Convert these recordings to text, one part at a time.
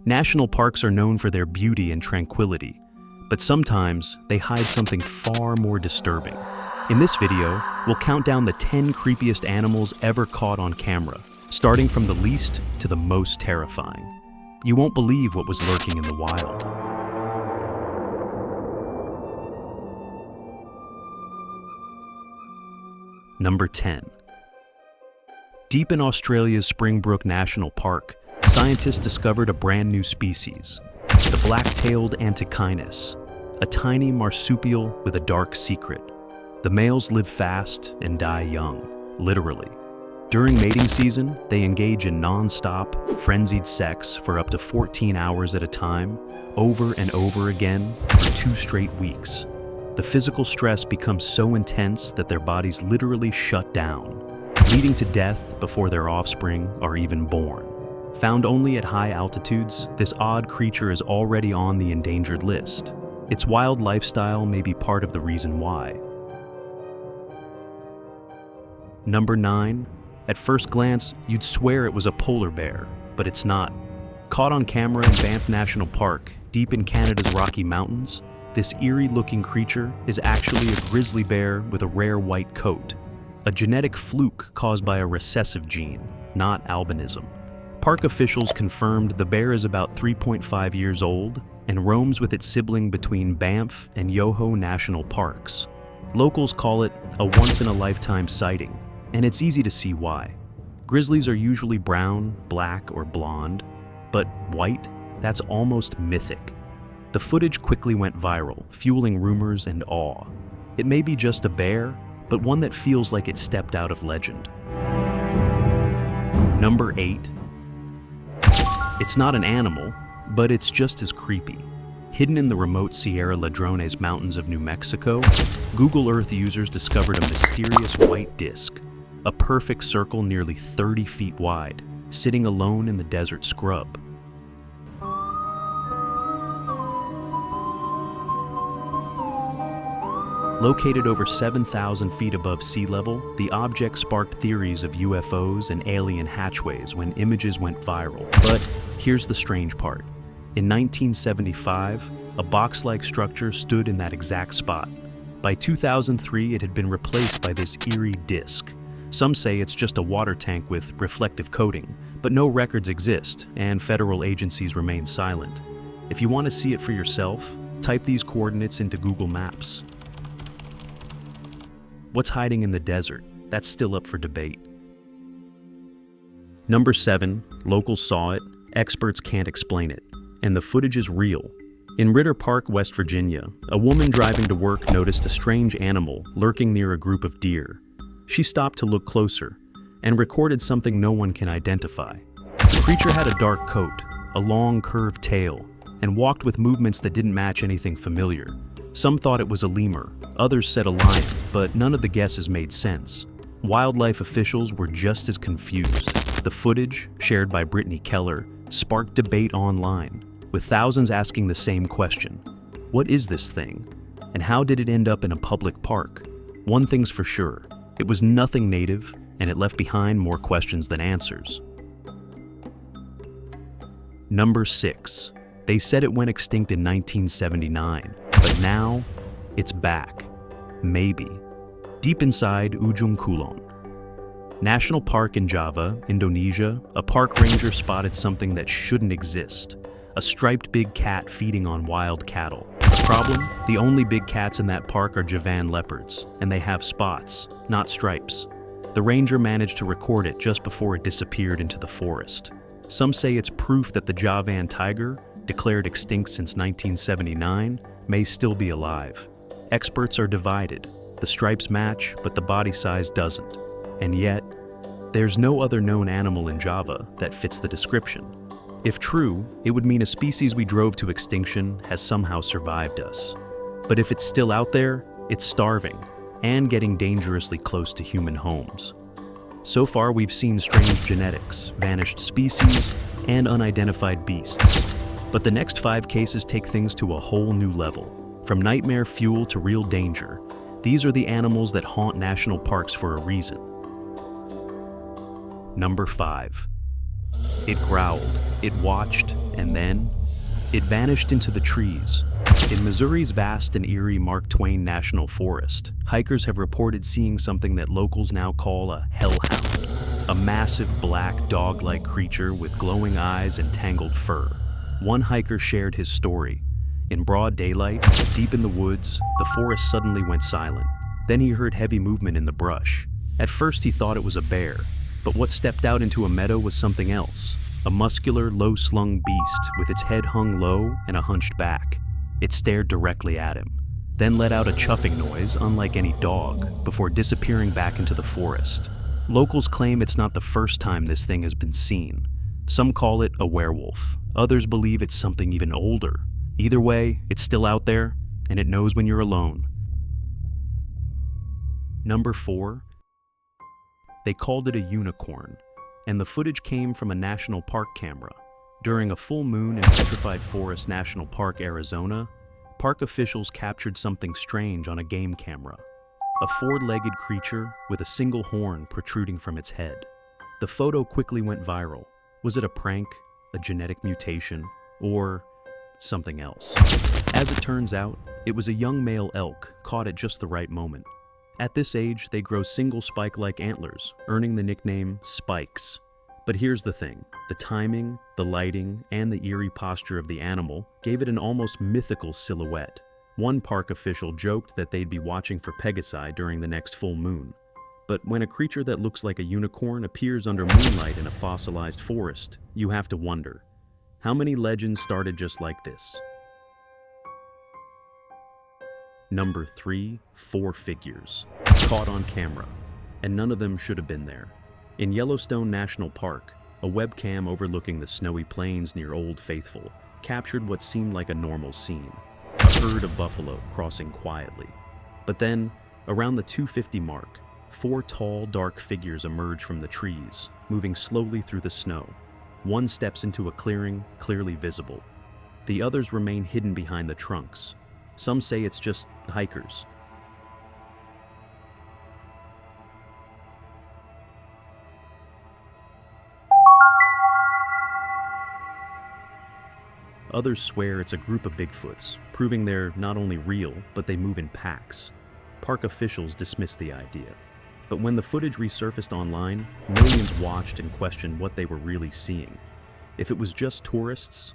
National parks are known for their beauty and tranquility, but sometimes they hide something far more disturbing. In this video, we'll count down the 10 creepiest animals ever caught on camera, starting from the least to the most terrifying. You won't believe what was lurking in the wild. Number 10. Deep in Australia's Springbrook National Park, scientists discovered a brand new species, the Blacktailed Antichinus, a tiny marsupial with a dark secret. The males live fast and die young, literally. During mating season, they engage in non-stop, frenzied sex for up to 14 hours at a time, over and over again for 2 straight weeks. The physical stress becomes so intense that their bodies literally shut down, leading to death before their offspring are even born. Found only at high altitudes, this odd creature is already on the endangered list. Its wild lifestyle may be part of the reason why. Number 9. At first glance, you'd swear it was a polar bear, but it's not. Caught on camera in Banff National Park, deep in Canada's Rocky Mountains, this eerie-looking creature is actually a grizzly bear with a rare white coat, a genetic fluke caused by a recessive gene, not albinism. Park officials confirmed the bear is about 3.5 years old and roams with its sibling between Banff and Yoho National Parks. Locals call it a once-in-a-lifetime sighting, and it's easy to see why. Grizzlies are usually brown, black, or blonde, but white? That's almost mythic. The footage quickly went viral, fueling rumors and awe. It may be just a bear, but one that feels like it stepped out of legend. Number 8. It's not an animal, but it's just as creepy. Hidden in the remote Sierra Ladrones mountains of New Mexico, Google Earth users discovered a mysterious white disc, a perfect circle nearly 30 feet wide, sitting alone in the desert scrub. Located over 7,000 feet above sea level, the object sparked theories of UFOs and alien hatchways when images went viral. But here's the strange part. In 1975, a box-like structure stood in that exact spot. By 2003, it had been replaced by this eerie disc. Some say it's just a water tank with reflective coating, but no records exist, and federal agencies remain silent. If you want to see it for yourself, type these coordinates into Google Maps. What's hiding in the desert? That's still up for debate. Number 7. Locals saw it, experts can't explain it, and the footage is real. In Ritter Park, West Virginia, a woman driving to work noticed a strange animal lurking near a group of deer. She stopped to look closer and recorded something no one can identify. The creature had a dark coat, a long curved tail, and walked with movements that didn't match anything familiar. Some thought it was a lemur, others said a lion, but none of the guesses made sense. Wildlife officials were just as confused. The footage, shared by Brittany Keller, sparked debate online, with thousands asking the same question. What is this thing? And how did it end up in a public park? One thing's for sure, it was nothing native, and it left behind more questions than answers. Number 6. They said it went extinct in 1979, but now it's back. Maybe. Deep inside Ujung Kulon National Park in Java, Indonesia, a park ranger spotted something that shouldn't exist. A striped big cat feeding on wild cattle. The problem? The only big cats in that park are Javan leopards, and they have spots, not stripes. The ranger managed to record it just before it disappeared into the forest. Some say it's proof that the Javan tiger, declared extinct since 1979, may still be alive. Experts are divided. The stripes match, but the body size doesn't. And yet, there's no other known animal in Java that fits the description. If true, it would mean a species we drove to extinction has somehow survived us. But if it's still out there, it's starving and getting dangerously close to human homes. So far, we've seen strange genetics, vanished species, and unidentified beasts. But the next 5 cases take things to a whole new level. From nightmare fuel to real danger, these are the animals that haunt national parks for a reason. Number 5. It growled, it watched, And then, it vanished into the trees. In Missouri's vast and eerie Mark Twain National Forest, hikers have reported seeing something that locals now call a hellhound, a massive black dog-like creature with glowing eyes and tangled fur. One hiker shared his story. In broad daylight, deep in the woods, the forest suddenly went silent. Then he heard heavy movement in the brush. At first he thought it was a bear, but what stepped out into a meadow was something else. A muscular, low-slung beast with its head hung low and a hunched back. It stared directly at him, then let out a chuffing noise unlike any dog before disappearing back into the forest. Locals claim it's not the first time this thing has been seen. Some call it a werewolf. Others believe it's something even older. Either way, it's still out there, and it knows when you're alone. Number 4. They called it a unicorn, and the footage came from a national park camera. During a full moon in Petrified Forest National Park, Arizona, park officials captured something strange on a game camera. A four-legged creature with a single horn protruding from its head. The photo quickly went viral. Was it a prank, a genetic mutation, or something else? As it turns out, it was a young male elk caught at just the right moment. At this age, they grow single spike-like antlers, earning the nickname spikes. But here's the thing, the timing, the lighting, and the eerie posture of the animal gave it an almost mythical silhouette. One park official joked that they'd be watching for Pegasi during the next full moon. But when a creature that looks like a unicorn appears under moonlight in a fossilized forest, you have to wonder, how many legends started just like this? Number 3, 4 figures, caught on camera, and none of them should have been there. In Yellowstone National Park, a webcam overlooking the snowy plains near Old Faithful captured what seemed like a normal scene, a herd of buffalo crossing quietly. But then, around the 250 mark, 4 tall, dark figures emerge from the trees, moving slowly through the snow. One steps into a clearing, clearly visible. The others remain hidden behind the trunks. Some say it's just hikers. Others swear it's a group of Bigfoots, proving they're not only real, but they move in packs. Park officials dismissed the idea. But when the footage resurfaced online, millions watched and questioned what they were really seeing. If it was just tourists,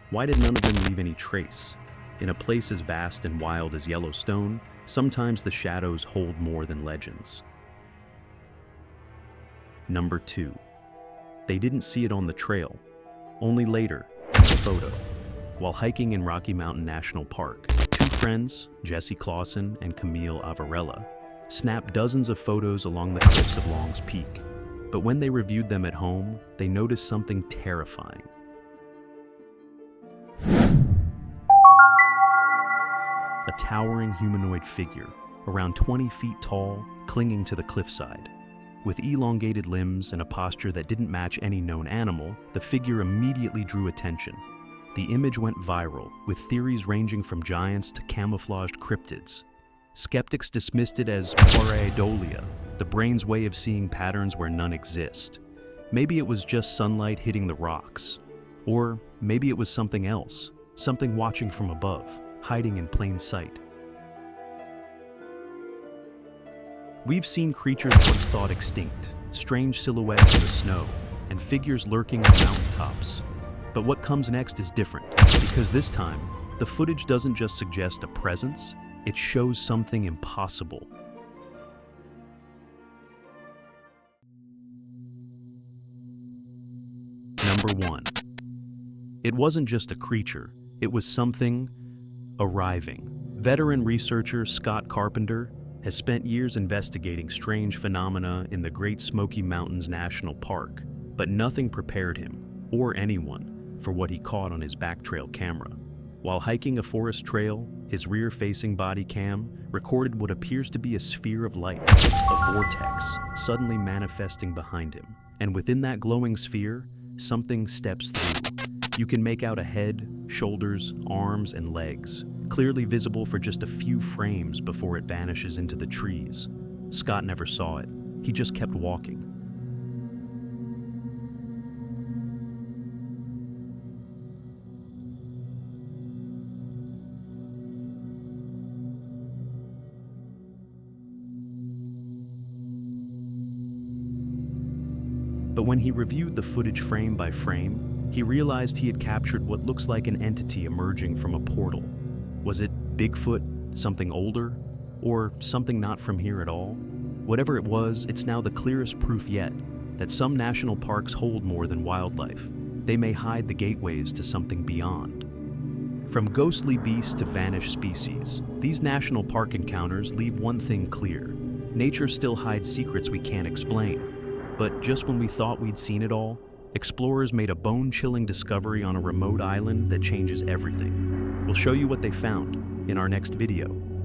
why did none of them leave any trace? In a place as vast and wild as Yellowstone, sometimes the shadows hold more than legends. Number 2. They didn't see it on the trail, only later, in the photo. While hiking in Rocky Mountain National Park, 2 friends, Jesse Clausen and Camille Avarella, snapped dozens of photos along the cliffs of Long's Peak. But when they reviewed them at home, they noticed something terrifying. A towering humanoid figure, around 20 feet tall, clinging to the cliffside. With elongated limbs and a posture that didn't match any known animal, the figure immediately drew attention. The image went viral, with theories ranging from giants to camouflaged cryptids. Skeptics dismissed it as pareidolia, the brain's way of seeing patterns where none exist. Maybe it was just sunlight hitting the rocks. Or maybe it was something else, something watching from above, hiding in plain sight. We've seen creatures once thought extinct, strange silhouettes in the snow, and figures lurking on mountaintops. But what comes next is different, because this time, the footage doesn't just suggest a presence, it shows something impossible. Number 1. It wasn't just a creature, it was something arriving. Veteran researcher Scott Carpenter has spent years investigating strange phenomena in the Great Smoky Mountains National Park, but nothing prepared him, or anyone, for what he caught on his backtrail camera. While hiking a forest trail, his rear-facing body cam recorded what appears to be a sphere of light, a vortex, suddenly manifesting behind him. And within that glowing sphere, something steps through. You can make out a head, shoulders, arms, and legs, clearly visible for just a few frames before it vanishes into the trees. Scott never saw it. He just kept walking. But when he reviewed the footage frame by frame, he realized he had captured what looks like an entity emerging from a portal. Was it Bigfoot, something older, or something not from here at all? Whatever it was, it's now the clearest proof yet that some national parks hold more than wildlife. They may hide the gateways to something beyond. From ghostly beasts to vanished species, these national park encounters leave one thing clear. Nature still hides secrets we can't explain. But just when we thought we'd seen it all, explorers made a bone-chilling discovery on a remote island that changes everything. We'll show you what they found in our next video.